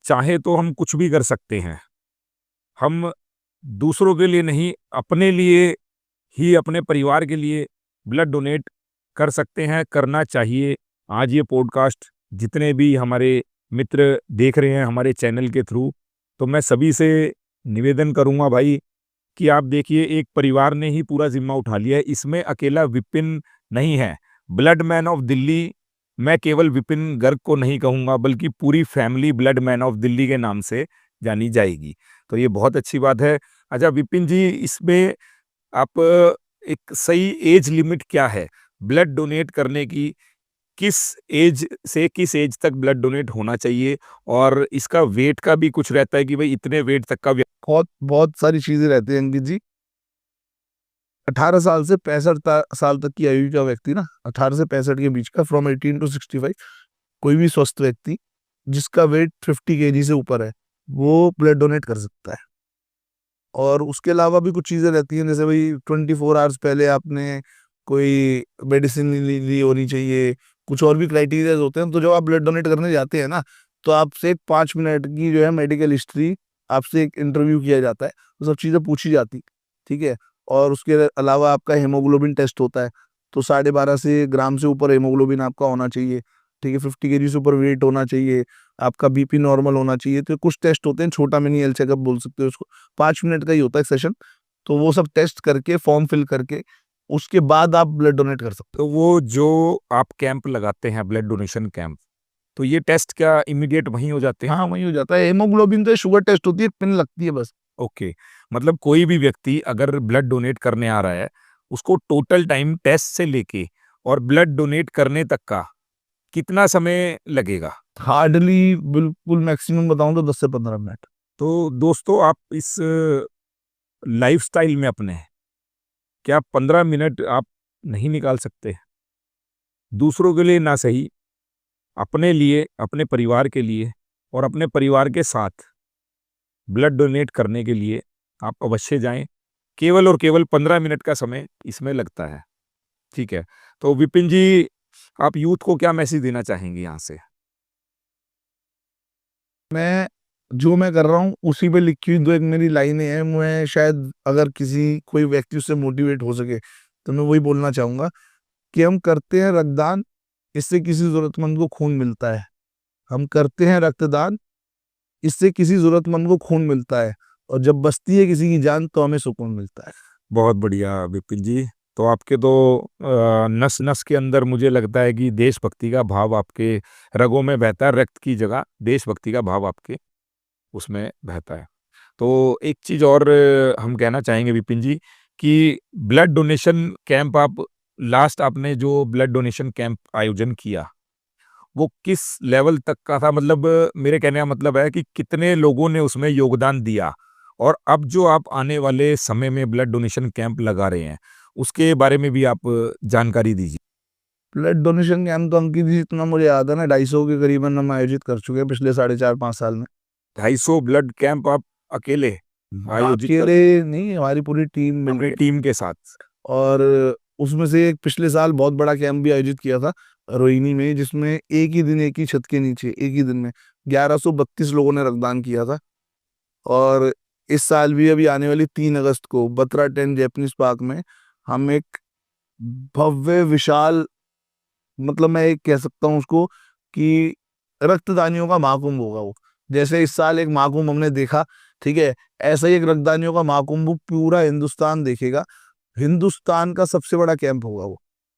चाहे तो हम कुछ भी कर सकते हैं। हम दूसरों के लिए नहीं, अपने लिए ही, अपने परिवार के लिए ब्लड डोनेट कर सकते हैं, करना चाहिए। आज ये पॉडकास्ट जितने भी हमारे मित्र देख रहे हैं हमारे चैनल के थ्रू, तो मैं सभी से निवेदन करूंगा भाई, कि आप देखिए, एक परिवार ने ही पूरा जिम्मा उठा लिया है। इसमें अकेला विपिन नहीं है। ब्लड मैन ऑफ दिल्ली मैं केवल विपिन गर्ग को नहीं कहूँगा, बल्कि पूरी family blood man of Delhi के नाम से जानी जाएगी। तो ये बहुत अच्छी बात है। अच्छा विपिन जी, इसमें आप एक सही एज लिमिट क्या है ब्लड डोनेट करने की? किस एज से किस एज तक ब्लड डोनेट होना चाहिए? और इसका वेट का भी कुछ रहता है कि भाई इतने वेट तक का बहुत बहुत सारी चीजें रहती हैं अंकित जी। 18 साल से 65 साल तक की आयु का व्यक्ति ना, 18 से 65 के बीच का, फ्रॉम 18 टू 65, कोई भी स्वस्थ व्यक्ति जिसका वेट 50 kg से ऊपर है, वो ब्लड डोनेट कर सकता है। और उसके अलावा भी कुछ चीजें रहती हैं, जैसे भाई 24 आवर्स पहले आपने कोई मेडिसिन ली होनी चाहिए। कुछ और भी क्राइटेरिया होते हैं। तो जब आप ब्लड डोनेट करने जाते हैं ना, तो आपसे एक 5 मिनट की जो है मेडिकल हिस्ट्री, आपसे एक इंटरव्यू किया जाता है, वो सब चीजें पूछी जाती, ठीक है। और उसके अलावा आपका हेमोग्लोबिन टेस्ट होता है। तो 12.5 से ग्राम से ऊपर हेमोग्लोबिन आपका होना चाहिए, ठीक है। 50 kg से ऊपर वेट होना चाहिए, आपका बीपी नॉर्मल होना चाहिए। तो कुछ टेस्ट होते हैं, छोटा मिनी हेल्थ चेकअप बोल सकते हो उसको। 5 मिनट का ही होता है सेशन। तो वो सब टेस्ट करके, फॉर्म फिल करके, उसके बाद आप ब्लड डोनेट कर सकते तो वो जो आप कैंप लगाते हैं ब्लड डोनेशन कैंप, तो ये टेस्ट क्या इमीडिएट वहीं हो जाते हो। हैं? हाँ, वही हो जाता है। हेमोग्लोबिन तो शुगर टेस्ट होती है, पिन लगती है बस। ओके, मतलब कोई भी व्यक्ति अगर ब्लड डोनेट करने आ रहा है, उसको टोटल टाइम टेस्ट से लेके और ब्लड डोनेट करने तक का कितना समय लगेगा? हार्डली, बिल्कुल मैक्सिमम बताऊं तो 10 से 15 मिनट। तो दोस्तों, आप इस लाइफस्टाइल में अपने क्या 15 मिनट आप नहीं निकाल सकते? दूसरों के लिए ना सही, अपने लिए, अपने परिवार के लिए और अपने परिवार के साथ ब्लड डोनेट करने के लिए आप अवश्य जाएं। केवल और केवल 15 मिनट का समय इसमें लगता है। ठीक है। तो विपिन जी, आप यूथ को क्या मैसेज देना चाहेंगे यहाँ से? मैं कर रहा हूँ उसी पे लिखी हुई दो एक मेरी लाइनें हैं। मैं शायद अगर किसी कोई व्यक्ति उससे मोटिवेट हो सके, तो मैं वही बोलना चाहूंगा कि हम करते हैं रक्तदान, इससे किसी जरूरतमंद को खून मिलता है। हम करते हैं रक्तदान, इससे किसी जरूरतमंद को खून मिलता है। और जब बचती है किसी की जान, तो हमें सुकून मिलता है। बहुत बढ़िया विपिन जी। तो आपके तो नस-नस के अंदर मुझे लगता है कि देशभक्ति का भाव आपके रगों में बहता है, रक्त की जगह देशभक्ति का भाव आपके उसमें बहता है। तो एक चीज़ और हम कहना चाहेंगे विपिन जी कि ब्लड डोनेशन कैंप आप लास्ट आपने जो ब्लड डोनेशन कैंप आयोजन किया, वो किस लेवल तक का था? मतलब मेरे कहने का मतलब है कि कितने लोगों ने उसमें योगदान दिया? और अब जो आप आने वाले समय में ब्लड डोनेशन कैंप लगा रहे हैं, उसके बारे में भी आप जानकारी दीजिए। ब्लड डोनेशन कैंप तो अंकित जी, जितना मुझे याद है ना, 250 के करीबन हम आयोजित कर चुके हैं पिछले 4.5-5 साल में। 250 ब्लड कैंप आप अकेले आयोजित कर अकेले नहीं, हमारी पूरी टीम अपनी मिलके। टीम के साथ? और उसमें से एक पिछले साल बहुत बड़ा कैंप भी आयोजित किया था रोहिणी में, जिसमें एक ही दिन, एक ही छत के नीचे, एक ही दिन में 1132 लोगों ने रक्तदान किया था। और इस साल भी, अभी आने वाली 3 अगस्त को, बत्रा 10 जैपनीज पार्क में हम एक भव्य विशाल, मतलब मैं एक कह सकता हूँ उसको कि रक्तदानियों का महाकुंभ होगा वो। जैसे इस साल एक महाकुंभ हमने देखा, ठीक है, ऐसा ही एक रक्तदानियों का महाकुंभ पूरा हिंदुस्तान देखेगा। हिंदुस्तान का सबसे बड़ा कैंप होगा वो।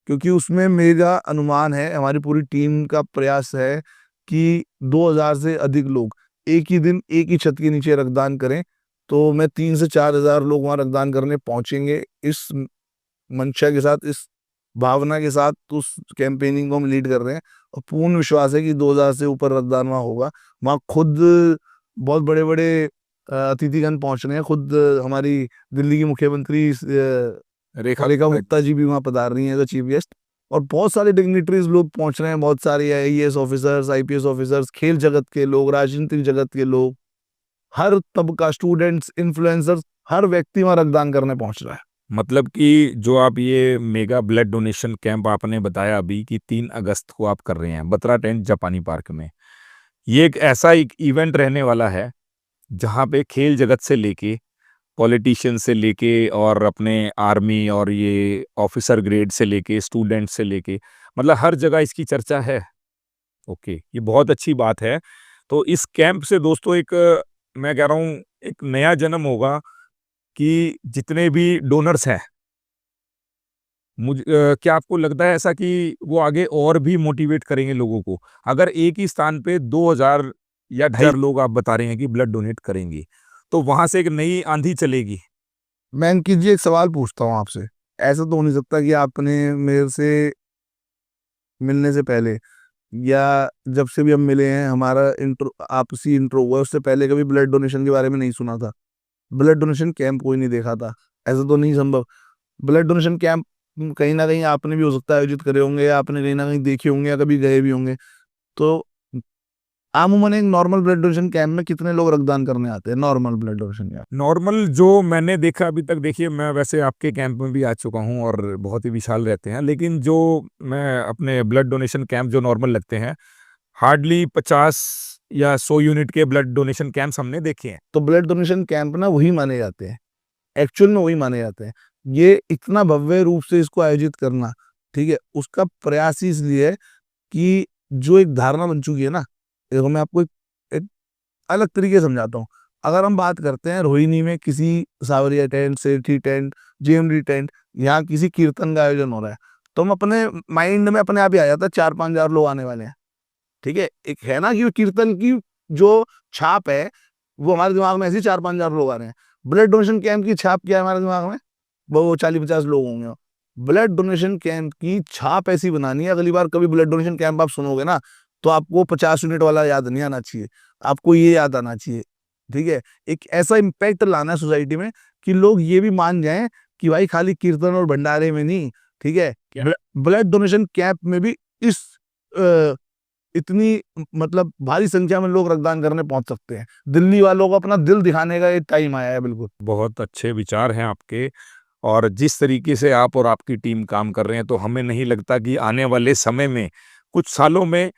क्योंकि उसमें मेरा अनुमान है, हमारी पूरी टीम का प्रयास है कि 2000 से अधिक लोग एक ही दिन, एक ही छत के नीचे रक्तदान करें। तो मैं 3 से 4 हजार लोग वहां रक्तदान करने पहुंचेंगे, इस मंशा के साथ, इस भावना के साथ। तो उस कैंपेनिंग को हम लीड कर रहे हैं। और पूर्ण विश्वास है कि 2000 से ऊपर रक्तदान वहाँ होगा। वहाँ खुद बहुत बड़े बड़े अतिथिगण पहुंच रहे हैं। खुद हमारी दिल्ली की मुख्यमंत्री रेखा रेखा गुप्ता गुप्ता जी भी वहाँ पधार रही हैं एज चीफ गेस्ट। और बहुत सारे डिग्निटरीज लोग पहुंच रहे हैं, बहुत सारे आईएएस ऑफिसर्स, आईपीएस ऑफिसर्स, खेल जगत के लोग, राजनीतिक जगत के लोग, हर तबका, स्टूडेंट्स, इन्फ्लुएंसर्स, हर व्यक्ति वहाँ रक्तदान करने पहुंच रहा है। मतलब कि जो आप ये मेगा ब्लड डोनेशन कैंप आपने बताया अभी कि 3 अगस्त को आप कर रहे हैं बत्रा 10 जापानी पार्क में, ये एक ऐसा एक इवेंट रहने वाला है जहाँ पे खेल जगत से लेके पॉलिटिशियन से लेके और अपने आर्मी और ये ऑफिसर ग्रेड से लेके स्टूडेंट से लेके, मतलब हर जगह इसकी चर्चा है। ओके, ये बहुत अच्छी बात है। तो इस कैंप से दोस्तों एक मैं कह रहा हूँ एक नया जन्म होगा कि जितने भी डोनर्स हैं क्या आपको लगता है ऐसा कि वो आगे और भी मोटिवेट करेंगे लोगों को? अगर एक ही स्थान पे 2000 या 2500 लोग आप बता रहे हैं कि ब्लड डोनेट करेंगे, तो वहाँ से एक नई आंधी चलेगी। मैं अंकित जी एक सवाल पूछता हूँ आपसे। ऐसा तो हो नहीं सकता कि आपने मेरे से मिलने से पहले या जब से भी हम मिले हैं हमारा इंट्रो आपसी इंट्रो हुआ उससे पहले कभी ब्लड डोनेशन के बारे में नहीं सुना था, ब्लड डोनेशन कैंप कोई नहीं देखा था? ऐसा तो नहीं संभव। ब्लड डोनेशन कैंप कहीं ना कहीं आपने भी हो सकता है आयोजित करे होंगे, या आपने कहीं ना कहीं देखे होंगे या कभी गए भी होंगे। तो आमूमन एक नॉर्मल ब्लड डोनेशन कैंप में कितने लोग रक्तदान करने आते हैं, normal blood donation camp? Normal जो मैंने देखा अभी तक, देखिए मैं वैसे आपके कैंप में भी आ चुका हूँ और बहुत ही विशाल रहते हैं, लेकिन जो मैं अपने ब्लड डोनेशन कैंप जो नॉर्मल लगते हैं, हार्डली 50 या 100 यूनिट के ब्लड डोनेशन कैंप्स हमने देखे हैं। तो ब्लड डोनेशन कैंप ना वही माने जाते हैं, एक्चुअल में वही माने जाते हैं। ये इतना भव्य रूप से इसको आयोजित करना, ठीक है, उसका प्रयास ही इसलिए है कि जो एक धारणा बन चुकी है ना, देखो मैं आपको एक अलग तरीके से समझाता हूँ। अगर हम बात करते हैं रोहिणी में किसी सावरिया टेंट, सेठी टेंट, जेएमडी टेंट, यहाँ किसी कीर्तन का आयोजन हो रहा है, तो हम अपने माइंड में अपने आप ही आ जाता है 4-5 हजार लोग आने वाले हैं। ठीक है, एक है ना कि वो कीर्तन की जो छाप है वो हमारे दिमाग में ऐसे 4-5 हजार लोग आ रहे हैं। ब्लड डोनेशन कैंप की छाप क्या है हमारे दिमाग में? वो 40-50 लोग होंगे। ब्लड डोनेशन कैंप की छाप ऐसी बनानी है, अगली बार कभी ब्लड डोनेशन कैंप आप सुनोगे ना, तो आपको 50 यूनिट वाला याद नहीं आना चाहिए, आपको ये याद आना चाहिए। ठीक है, एक ऐसा इम्पैक्ट लाना है सोसाइटी में कि लोग ये भी मान जाएं कि भाई खाली कीर्तन और भंडारे में नहीं, ठीक है, ब्लड डोनेशन कैंप में भी इस अ, इतनी मतलब भारी संख्या में लोग रक्तदान करने पहुंच सकते हैं। दिल्ली वालों को अपना दिल दिखाने का ये टाइम आया है, बिल्कुल। बहुत अच्छे विचार हैं आपके, और जिस तरीके से आप और आपकी टीम काम कर रहे हैं, तो हमें नहीं लगता कि आने वाले समय में, कुछ सालों में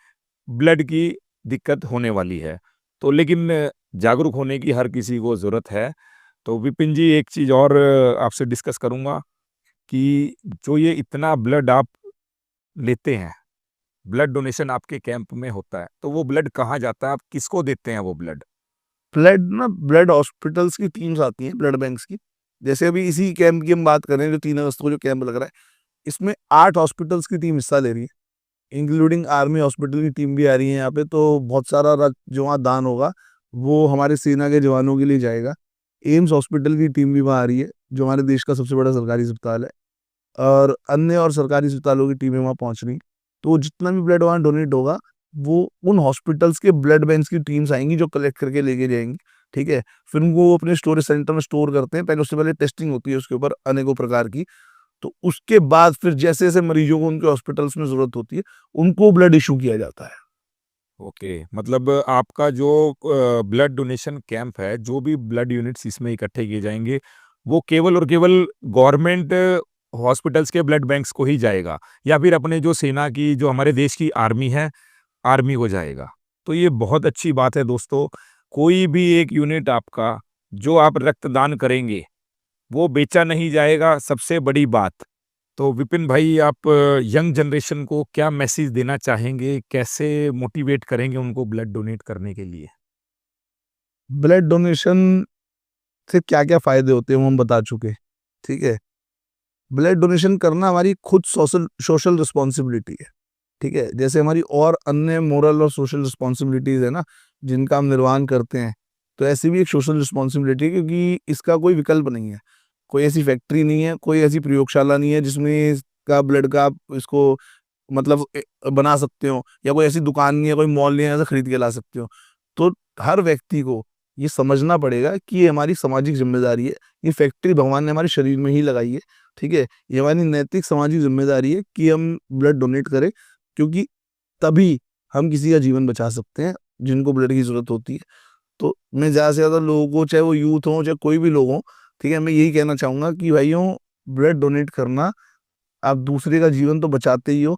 ब्लड की दिक्कत होने वाली है। तो लेकिन जागरूक होने की हर किसी को ज़रूरत है। तो विपिन जी, एक चीज़ और आपसे डिस्कस करूँगा कि जो ये इतना ब्लड आप लेते हैं, ब्लड डोनेशन आपके कैंप में होता है, तो वो ब्लड कहाँ जाता है? आप किसको देते हैं वो ब्लड? ब्लड हॉस्पिटल्स की टीम्स आती हैं, ब्लड बैंक्स की। जैसे अभी इसी कैंप की हम बात कर रहे हैं, जो 3 अगस्त को जो कैंप लग रहा है, इसमें 8 हॉस्पिटल्स की टीम हिस्सा ले रही है, इंक्लूडिंग आर्मी हॉस्पिटल की टीम भी आ रही है यहाँ पे। तो बहुत सारा रक्त जो वहाँ दान होगा वो हमारे सेना के जवानों के लिए जाएगा। एम्स हॉस्पिटल की टीम भी वहाँ आ रही है, जो हमारे देश का सबसे बड़ा सरकारी अस्पताल है, और अन्य और सरकारी अस्पतालों की टीमें वहाँ पहुँच रही। तो जितना भी ब्लड वहाँ डोनेट होगा, वो उन हॉस्पिटल्स के ब्लड बैंक्स की टीम्स आएंगी जो कलेक्ट करके लेके जाएंगी। ठीक है, फिर उनको वो अपने स्टोरेज सेंटर में स्टोर करते हैं। पहले उससे पहले टेस्टिंग होती है उसके ऊपर अनेकों प्रकार की। तो उसके बाद फिर जैसे जैसे मरीजों को उनके हॉस्पिटल्स में जरूरत होती है, उनको ब्लड इशू किया जाता है। ओके, मतलब आपका जो ब्लड डोनेशन कैंप है, जो भी ब्लड यूनिट्स इसमें इकट्ठे किए जाएँगे, वो केवल और केवल गवर्नमेंट हॉस्पिटल्स के ब्लड बैंक्स को ही जाएगा, या फिर अपने जो सेना की, जो हमारे देश की आर्मी है, आर्मी को जाएगा? तो ये बहुत अच्छी बात है दोस्तों। कोई भी एक यूनिट आपका, जो आप रक्तदान करेंगे, वो बेचा नहीं जाएगा, सबसे बड़ी बात। तो विपिन भाई, आप यंग जनरेशन को क्या मैसेज देना चाहेंगे? कैसे मोटिवेट करेंगे उनको ब्लड डोनेट करने के लिए? ब्लड डोनेशन से क्या क्या फायदे होते हैं वो हम बता चुके। ठीक है, ब्लड डोनेशन करना हमारी खुद सोशल सोशल रिस्पॉन्सिबिलिटी है। ठीक है, जैसे हमारी और अन्य मोरल और सोशल रिस्पॉन्सिबिलिटीज है ना, जिनका हम निर्वहन करते हैं, तो ऐसी भी एक सोशल रिस्पॉन्सिबिलिटी है, क्योंकि इसका कोई विकल्प नहीं है। कोई ऐसी फैक्ट्री नहीं है, कोई ऐसी प्रयोगशाला नहीं है जिसमें इसका ब्लड का आप इसको मतलब बना सकते हो, या कोई ऐसी दुकान नहीं है, कोई मॉल नहीं है ऐसा खरीद के ला सकते हो। तो हर व्यक्ति को ये समझना पड़ेगा कि ये हमारी सामाजिक जिम्मेदारी है। ये फैक्ट्री भगवान ने हमारे शरीर में ही लगाई है। ठीक है, ये हमारी नैतिक सामाजिक जिम्मेदारी है कि हम ब्लड डोनेट करें, क्योंकि तभी हम किसी का जीवन बचा सकते हैं जिनको ब्लड की जरूरत होती है। तो मैं ज़्यादा से ज़्यादा लोगों को, चाहे वो यूथ हो चाहे कोई भी लोग हो, ठीक है, मैं यही कहना चाहूँगा कि भाइयों, ब्लड डोनेट करना, आप दूसरे का जीवन तो बचाते ही हो,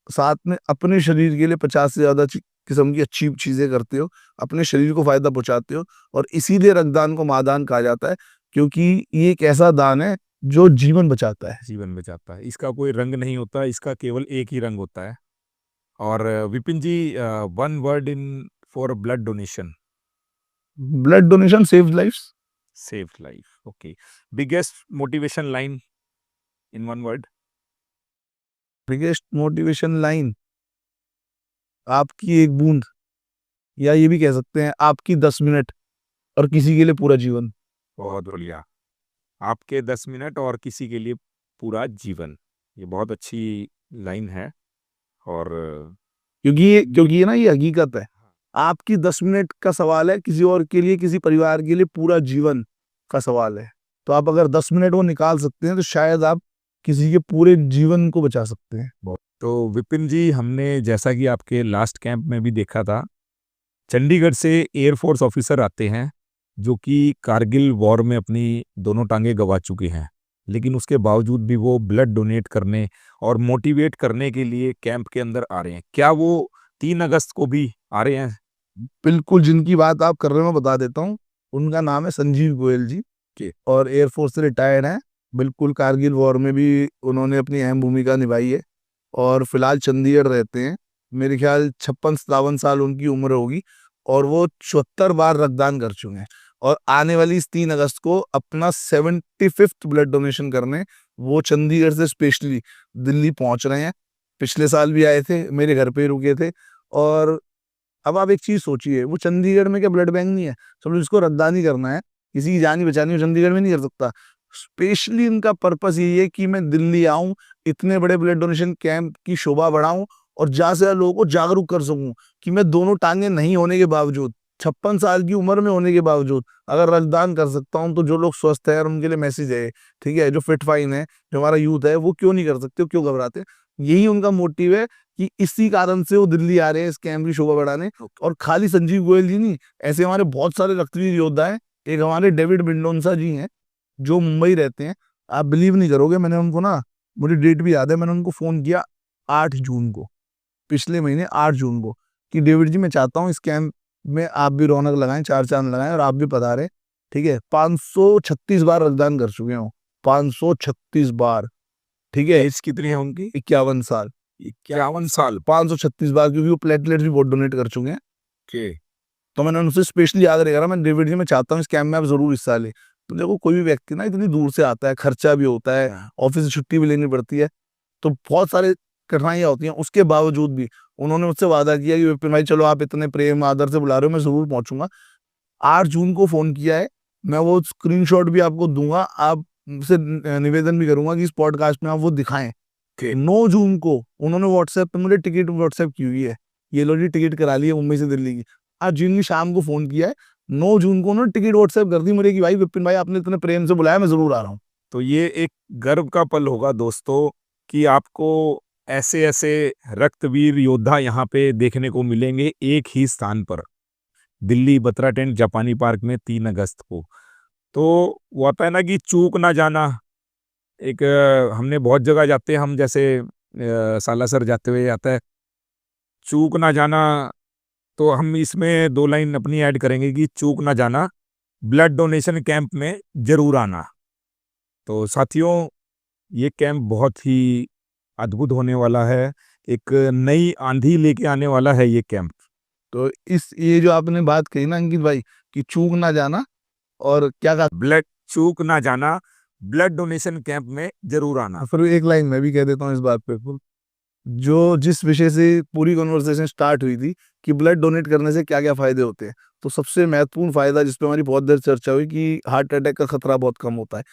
साथ में अपने शरीर के लिए 50 से ज़्यादा किस्म की अच्छी चीज़ें करते हो, अपने शरीर को फ़ायदा पहुँचाते हो। और इसीलिए रक्तदान को महादान कहा जाता है, क्योंकि ये एक ऐसा दान है जो जीवन बचाता है। जीवन में जाता है। इसका कोई रंग नहीं होता, इसका केवल एक ही रंग होता है। और Vipin ji, one word in for blood donation. Blood donation saves lifes. Save life. Okay. Biggest motivation line in one word. Biggest motivation line, आपकी एक बूंद, या ये भी कह सकते हैं आपकी 10 मिनट और किसी के लिए पूरा जीवन। बहुत बढ़िया। आपके 10 मिनट और किसी के लिए पूरा जीवन, ये बहुत अच्छी लाइन है। और क्योंकि ये ना, ये हकीकत है। आपकी 10 मिनट का सवाल है, किसी और के लिए, किसी परिवार के लिए पूरा जीवन का सवाल है। तो आप अगर 10 मिनट वो निकाल सकते हैं तो शायद आप किसी के पूरे जीवन को बचा सकते हैं। तो विपिन जी, हमने जैसा कि आपके लास्ट कैंप में भी देखा था, चंडीगढ़ से एयरफोर्स ऑफिसर आते हैं जो कि कारगिल वॉर में अपनी दोनों टांगे गंवा चुके हैं, लेकिन उसके बावजूद भी वो ब्लड डोनेट करने और मोटिवेट करने के लिए कैंप के अंदर आ रहे हैं। क्या वो 3 अगस्त को भी आ रहे हैं? बिल्कुल, जिनकी बात आप कर रहे हो मैं बता देता हूँ। उनका नाम है संजीव गोयल जी, और एयरफोर्स से रिटायर्ड हैं। बिल्कुल, कारगिल वॉर में भी उन्होंने अपनी अहम भूमिका निभाई है, और फिलहाल चंडीगढ़ रहते हैं। मेरे ख्याल 56-57 साल उनकी उम्र होगी, और वो 74 बार रक्तदान कर चुके हैं। और आने वाली इस 3 अगस्त को अपना 75th ब्लड डोनेशन करने वो चंडीगढ़ से स्पेशली दिल्ली पहुंच रहे हैं। पिछले साल भी आए थे, मेरे घर पे ही रुके थे। और अब आप एक चीज सोचिए, वो चंडीगढ़ में क्या ब्लड बैंक नहीं है? समझो जिसको रक्तदान ही करना है, किसी की जान ही बचानी हो, चंडीगढ़ में नहीं कर सकता। स्पेशली इनका पर्पस यही है कि मैं दिल्ली आऊं, इतने बड़े ब्लड डोनेशन कैंप की शोभा बढ़ाऊं, और ज्यादा से ज्यादा लोगों को जागरूक कर सकूं कि मैं दोनों टांगे नहीं होने के बावजूद, 56 साल की उम्र में होने के बावजूद, अगर रक्तदान कर सकता हूं, तो जो लोग स्वस्थ है, और उनके लिए मैसेज है, ठीक है, जो फिट फाइन है, जो हमारा यूथ है, वो क्यों नहीं कर सकते, वो क्यों घबराते? यही उनका मोटिव है कि इसी कारण से वो दिल्ली आ रहे हैं इस कैंप की शोभा बढ़ाने। और खाली संजीव गोयल जी नहीं, ऐसे हमारे बहुत सारे रक्तवीर योद्धा हैं। एक हमारे डेविड बिंडोंसा जी हैं, जो मुंबई रहते हैं। आप बिलीव नहीं करोगे, मैंने उनको ना, मुझे डेट भी याद है, मैंने उनको फोन किया 8 जून को, पिछले महीने 8 जून को, कि डेविड जी मैं चाहता हूँ इस कैंप में आप भी रौनक लगाएं, चार चांद लगाएं, और आप भी पधारें। ठीक है, 536 बार रक्तदान कर चुके हो, 536 बार। ठीक है, एज कितनी है उनकी? 51 साल। 51 साल। 536 बार, क्योंकि वो प्लेटलेट्स भी बहुत डोनेट कर चुके हैं। के तो मैंने उनसे स्पेशली याद रखा, मैं डेविड जी मैं चाहता हूँ इस कैंप में आप जरूर हिस्सा ले। तो देखो, कोई भी व्यक्ति ना इतनी दूर से आता है, खर्चा भी होता है, ऑफिस से छुट्टी भी लेनी पड़ती है, तो बहुत सारे कठिनाइयां होती हैं। उसके बावजूद भी उन्होंने मुझसे वादा किया कि विपिन भाई चलो, आप इतने प्रेम आदर से बुला रहे हो, मैं जरूर पहुंचूंगा। 8 जून को फोन किया है, मैं वो स्क्रीनशॉट भी आपको दूंगा, आप से निवेदन भी करूंगा कि इस पॉडकास्ट में आप वो दिखाएं। 9 जून को उन्होंने व्हाट्सएप पे मुझे टिकट व्हाट्सएप की हुई है, ये लो जी टिकट करा ली है मुंबई से दिल्ली की। आज जून की शाम को फोन किया है, 9 जून को उन्होंने टिकट व्हाट्सएप कर दी मुझे कि भाई विपिन भाई आपने इतने प्रेम से बुलाया, मैं जरूर आ रहा हूँ। तो ये एक गर्व का पल होगा दोस्तों कि आपको ऐसे ऐसे रक्तवीर योद्धा यहाँ पे देखने को मिलेंगे एक ही स्थान पर, दिल्ली बत्रा टेंट जापानी पार्क में 3 अगस्त को। तो वो आता है ना कि चूक ना जाना। एक हमने बहुत जगह जाते हैं, हम जैसे सालासर जाते हुए आता है चूक ना जाना। तो हम इसमें 2 लाइन अपनी ऐड करेंगे कि चूक ना जाना, ब्लड डोनेशन कैंप में जरूर आना। तो साथियों, ये कैंप बहुत ही अद्भुत होने वाला है, एक नई आंधी लेके आने वाला है ये कैंप। तो ये जो आपने बात कही ना अंकित भाई, कि चूक ना जाना, और क्या कहा, ब्लड चूक ना जाना, ब्लड डोनेशन कैंप में जरूर आना। फिर एक लाइन मैं भी कह देता हूँ इस बात पे। जो जिस विषय से पूरी कन्वर्सेशन स्टार्ट हुई थी, कि ब्लड डोनेट करने से क्या क्या फायदे होते हैं, तो सबसे महत्वपूर्ण फायदा जिस पे हमारी बहुत देर चर्चा हुई, कि हार्ट अटैक का खतरा बहुत कम होता है।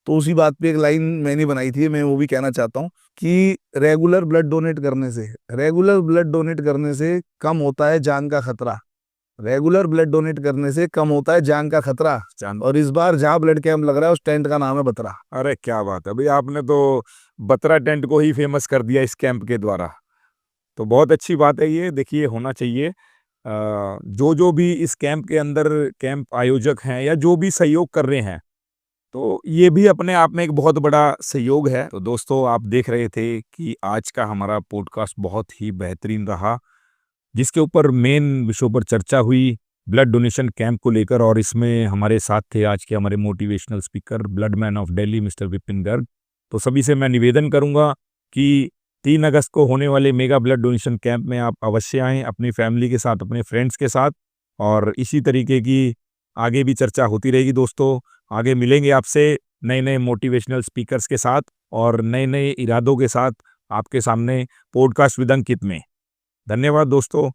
तो उसी बात पे एक लाइन मैंने बनाई थी, मैं वो भी कहना चाहता हूँ कि रेगुलर ब्लड डोनेट करने से कम होता है जान का खतरा। रेगुलर ब्लड डोनेट करने से कम होता है जान का खतरा। और इस बार जहां ब्लड कैंप लग रहा है उस टेंट का नाम है बतरा। अरे क्या बात है, अभी आपने तो बत्रा टेंट को ही फेमस कर दिया इस कैंप के द्वारा। तो बहुत अच्छी बात है ये, देखिए होना चाहिए। जो भी इस कैंप के अंदर कैंप आयोजक हैं या जो भी सहयोग कर रहे हैं, तो ये भी अपने आप में एक बहुत बड़ा सहयोग है। तो दोस्तों, आप देख रहे थे कि आज का हमारा पॉडकास्ट बहुत ही बेहतरीन रहा, जिसके ऊपर मेन विषयों पर चर्चा हुई ब्लड डोनेशन कैंप को लेकर। और इसमें हमारे साथ थे आज के हमारे motivational speaker, blood man of Delhi mister Vipin Garg. तो सभी से मैं निवेदन करूंगा कि 3 अगस्त को होने वाले मेगा ब्लड डोनेशन कैंप में आप अवश्य आएँ, अपनी फैमिली के साथ, अपने फ्रेंड्स के साथ। और इसी तरीके की आगे भी चर्चा होती रहेगी दोस्तों। आगे मिलेंगे आपसे नए नए मोटिवेशनल स्पीकर्स के साथ और नए नए इरादों के साथ। आपके सामने पॉडकास्ट विद अंकित में। धन्यवाद दोस्तों।